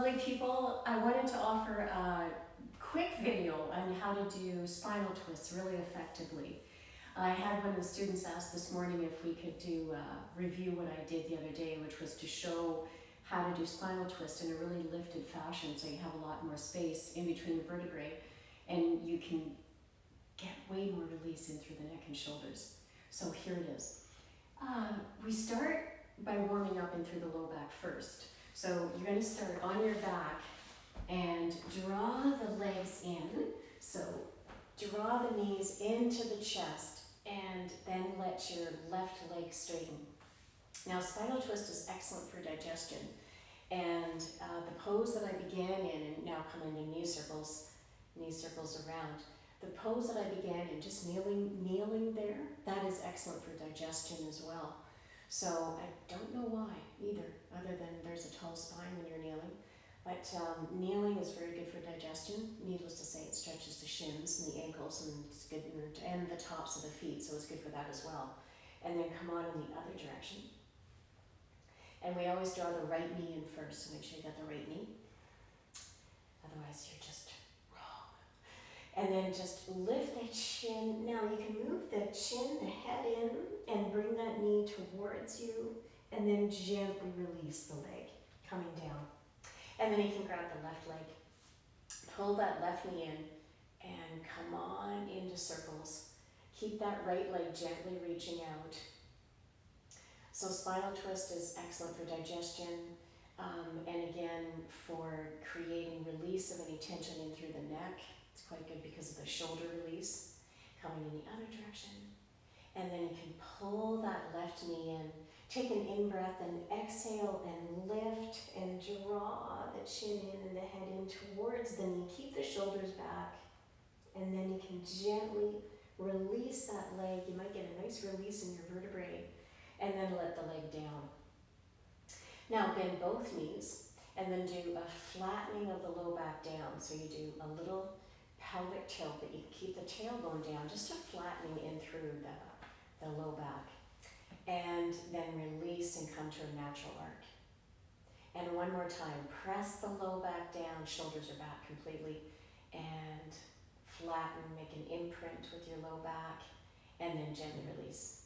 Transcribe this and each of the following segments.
lovely people. I wanted to offer a quick video on how to do spinal twists really effectively. I had one of the students ask this morning if we could do review what I did the other day, which was to show how to do spinal twist in a really lifted fashion so you have a lot more space in between the vertebrae and you can get way more release in through the neck and shoulders. So here it is. We start by warming up in through the low back first. So you're going to start on your back and draw the legs in. So draw the knees into the chest and then let your left leg straighten. Now spinal twist is excellent for digestion, and the pose that I began in, and now come into knee circles around, the pose that I began in, just kneeling there, that is excellent for digestion as well. So I don't know why either, other than there's a tall spine when you're kneeling. But kneeling is very good for digestion. Needless to say, it stretches the shins and the ankles and it's good, and the tops of the feet, so it's good for that as well. And then come on in the other direction. And we always draw the right knee in first, so make sure you got the right knee. Otherwise, you're just wrong. And then just lift that chin. Now you can move the chin, the head in, and bring that knee towards you, and then gently release the leg, coming down. And then you can grab the left leg, pull that left knee in, and come on into circles. Keep that right leg gently reaching out. So spinal twist is excellent for digestion, and again, for creating release of any tension in through the neck. It's quite good because of the shoulder release, coming in the other direction. And then you can pull that left knee in. Take an in-breath and exhale and lift and draw the chin in and the head in towards the knee. Keep the shoulders back. And then you can gently release that leg. You might get a nice release in your vertebrae. And then let the leg down. Now bend both knees and then do a flattening of the low back down. So you do a little pelvic tilt, but you keep the tail going down, just a flattening in through the low back. And then release and come to a natural arc. And one more time, press the low back down, shoulders are back completely, and flatten, make an imprint with your low back, and then gently release.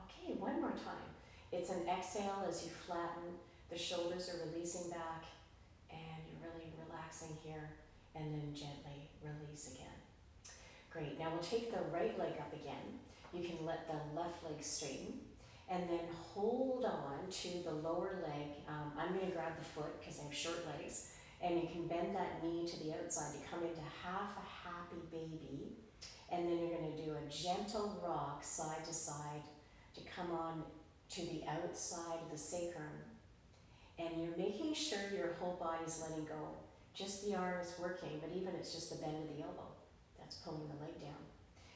Okay, one more time. It's an exhale as you flatten, the shoulders are releasing back, and you're really relaxing here, and then gently release again. Great, now we'll take the right leg up again. You can let the left leg straighten and then hold on to the lower leg. I'm going to grab the foot because I have short legs, and you can bend that knee to the outside to come into half a happy baby, and then you're going to do a gentle rock side to side to come on to the outside of the sacrum, and you're making sure your whole body's letting go. Just the arm is working, but even it's just the bend of the elbow that's pulling the leg down.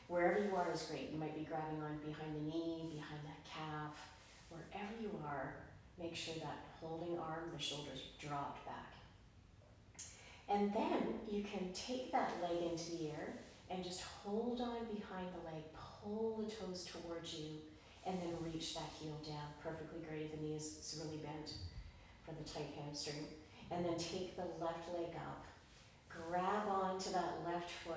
Wherever you are is great. You might be grabbing on behind the knee, behind that calf. Wherever you are, make sure that holding arm, the shoulders dropped back. And then you can take that leg into the air and just hold on behind the leg, pull the toes towards you, and then reach that heel down. Perfectly great. The knee is really bent for the tight hamstring. And then take the left leg up, grab onto that left foot,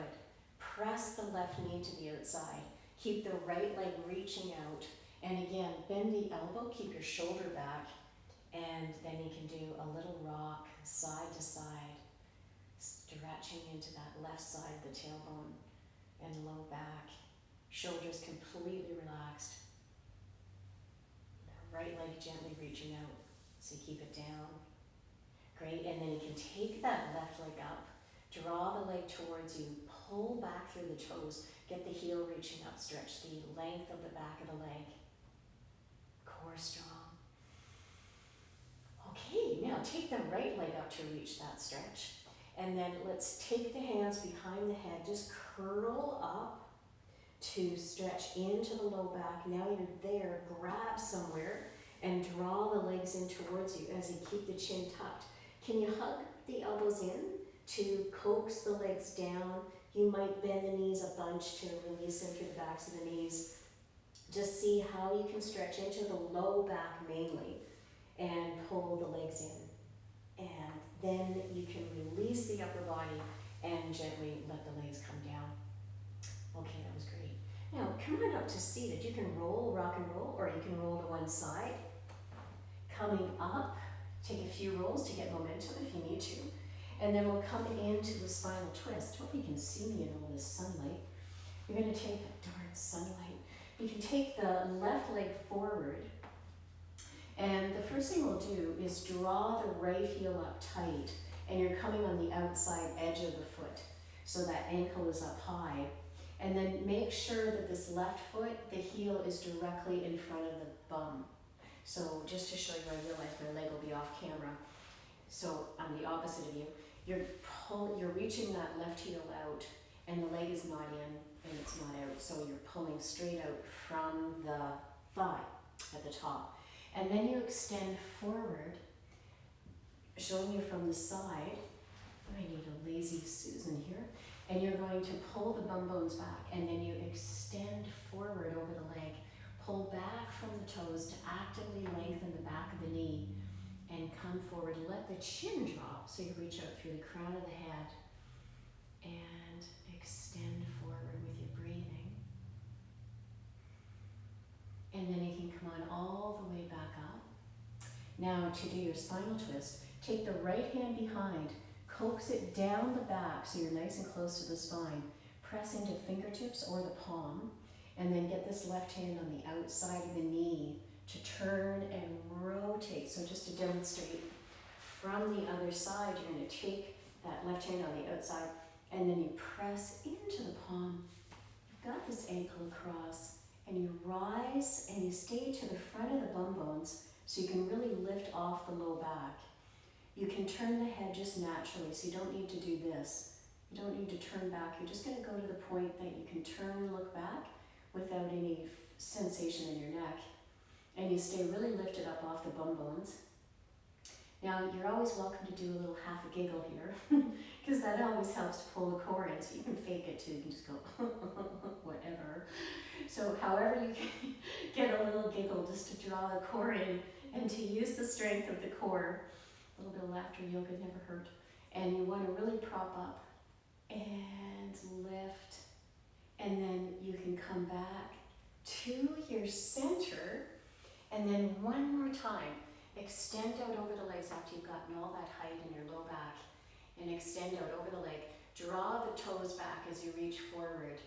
press the left knee to the outside, keep the right leg reaching out, and again, bend the elbow, keep your shoulder back, and then you can do a little rock side to side, stretching into that left side of the tailbone and low back, shoulders completely relaxed, the right leg gently reaching out, so you keep it down. Great, and then you can take that left leg up, draw the leg towards you, pull back through the toes, get the heel reaching up, stretch the length of the back of the leg. Core strong. Okay, now take the right leg up to reach that stretch. And then let's take the hands behind the head, just curl up to stretch into the low back. Now you're there, grab somewhere and draw the legs in towards you as you keep the chin tucked. Can you hug the elbows in to coax the legs down? You might bend the knees a bunch to release them through the backs of the knees. Just see how you can stretch into the low back mainly and pull the legs in. And Then you can release the upper body and gently let the legs come down. Okay, that was great. Now, come on up to seated. You can roll, rock and roll, or you can roll to one side. Coming up, take a few rolls to get momentum if you need to. And then we'll come into the spinal twist. Hope you can see me in all this sunlight. You're going to take, darn sunlight. You can take the left leg forward. And the first thing we'll do is draw the right heel up tight. And you're coming on the outside edge of the foot. So that ankle is up high. And then make sure that this left foot, the heel is directly in front of the bum. So just to show you, I realize my leg will be off camera. So I'm the opposite of you. You're reaching that left heel out, and the leg is not in and it's not out. So you're pulling straight out from the thigh at the top. And then you extend forward, showing you from the side. I need a lazy Susan here. And you're going to pull the bum bones back, and then you extend forward over the leg. Pull back from the toes to actively lengthen the back of the knee and come forward. Let the chin drop so you reach out through the crown of the head and extend forward with your breathing. And then you can come on all the way back up. Now to do your spinal twist, take the right hand behind, coax it down the back so you're nice and close to the spine. Press into fingertips or the palm, and then get this left hand on the outside of the knee to turn and rotate. So just to demonstrate, from the other side, you're going to take that left hand on the outside, and then you press into the palm. You've got this ankle across, and you rise and you stay to the front of the bum bones so you can really lift off the low back. You can turn the head just naturally, so you don't need to do this. You don't need to turn back. You're just going to go to the point that you can turn and look back without any sensation in your neck. And you stay really lifted up off the bum bones. Now, you're always welcome to do a little half a giggle here, because that always helps to pull the core in, so you can fake it too. You can just go, whatever. So however you can get a little giggle just to draw the core in and to use the strength of the core. A little bit of laughter, yoga never hurt. And you want to really prop up and lift. And then you can come back to your center. And then one more time, extend out over the legs after you've gotten all that height in your low back. And extend out over the leg. Draw the toes back as you reach forward.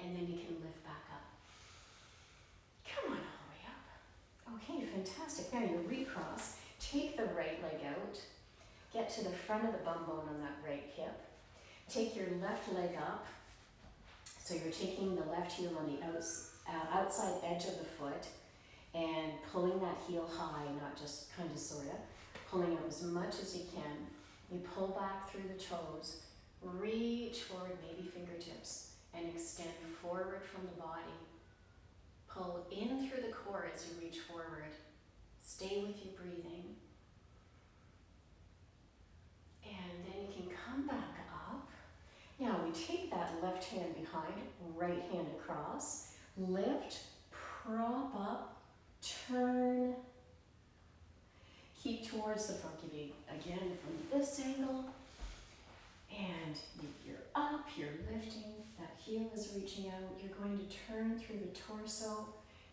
And then you can lift back up. Come on all the way up. Okay, fantastic. Now you recross. Take the right leg out. Get to the front of the bum bone on that right hip. Take your left leg up. So you're taking the left heel on the outside edge of the foot and pulling that heel high, not just kind of sort of, pulling up as much as you can. You pull back through the toes, reach forward, maybe fingertips, and extend forward from the body. Pull in through the core as you reach forward. Stay with your breathing. And then you can come back up. Now we take that left hand behind, right hand across, lift, prop up, turn, keep towards the front. Give you again from this angle, and you're up, you're lifting, that heel is reaching out. You're going to turn through the torso.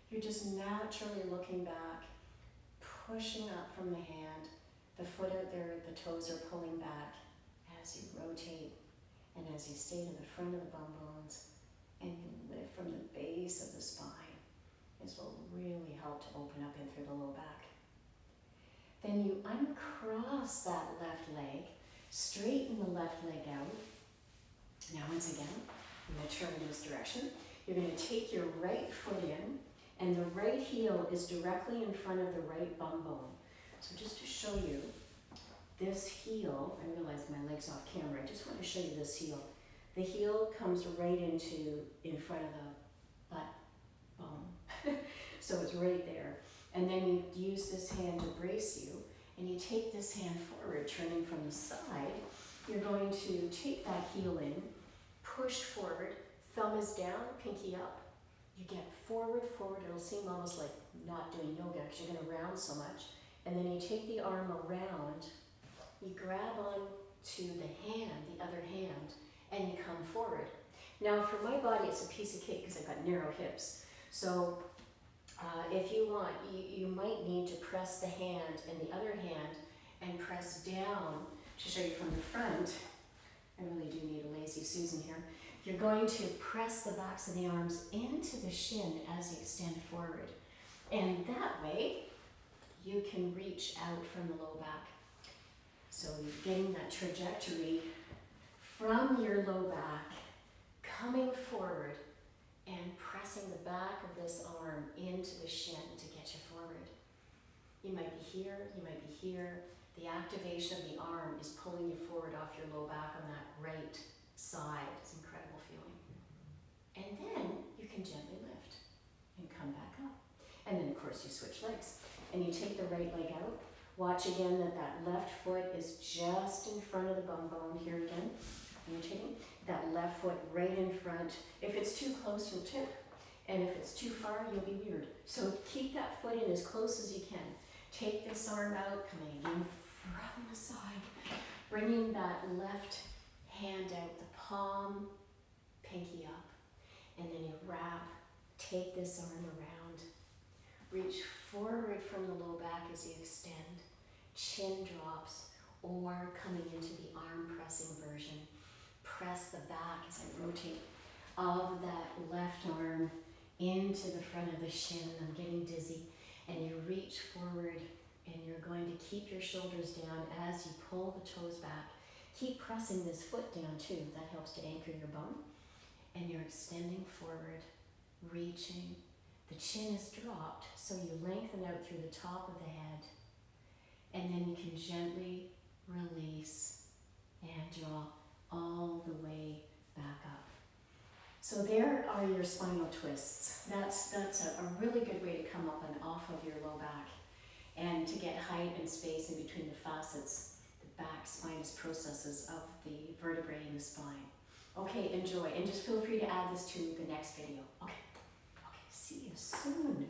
You're just naturally looking back, pushing up from the hand, the foot out there, the toes are pulling back as you rotate and as you stay to the front of the bum bones and you lift from the base of the spine. This will really help to open up in through the low back. Then you uncross that left leg, straighten the left leg out. Now once again, I'm going to turn in this direction. You're going to take your right foot in, and the right heel is directly in front of the right bum bone. So just to show you, this heel, I realize my leg's off camera, I just want to show you this heel. The heel comes right in front of the butt bone. So it's right there. And then you use this hand to brace you, and you take this hand forward, turning from the side. You're going to take that heel in, push forward, thumb is down, pinky up. You get forward, it'll seem almost like not doing yoga because you're going to round so much. And then you take the arm around, you forward. Now for my body, it's a piece of cake because I've got narrow hips. So if you want, you might need to press the hand and the other hand and press down to show you from the front. I really do need a lazy Susan here. You're going to press the backs of the arms into the shin as you extend forward. And that way, you can reach out from the low back. So you're getting that trajectory from your low back, coming forward and pressing the back of this arm into the shin to get you forward. You might be here, you might be here. The activation of the arm is pulling you forward off your low back on that right side. It's an incredible feeling. And then you can gently lift and come back up. And then of course you switch legs. And you take the right leg out. Watch again that that left foot is just in front of the bum bone here again. And you're taking that left foot right in front. If it's too close, you'll tip. And if it's too far, you'll be weird. So keep that foot in as close as you can. Take this arm out, coming in from the side. Bringing that left hand out, the palm, pinky up. And then you wrap, take this arm around. Reach forward from the low back as you extend. Chin drops, or coming into the arm pressing version. Press the back as I rotate of that left arm into the front of the shin. I'm getting dizzy. And you reach forward and you're going to keep your shoulders down as you pull the toes back. Keep pressing this foot down too. That helps to anchor your bum. And you're extending forward, reaching. The chin is dropped, so you lengthen out through the top of the head. And then you can gently release and drop all the way back up. So there are your spinal twists. That's a really good way to come up and off of your low back and to get height and space in between the facets, the back spinous processes of the vertebrae in the spine. Okay, enjoy, and just feel free to add this to the next video. Okay, see you soon.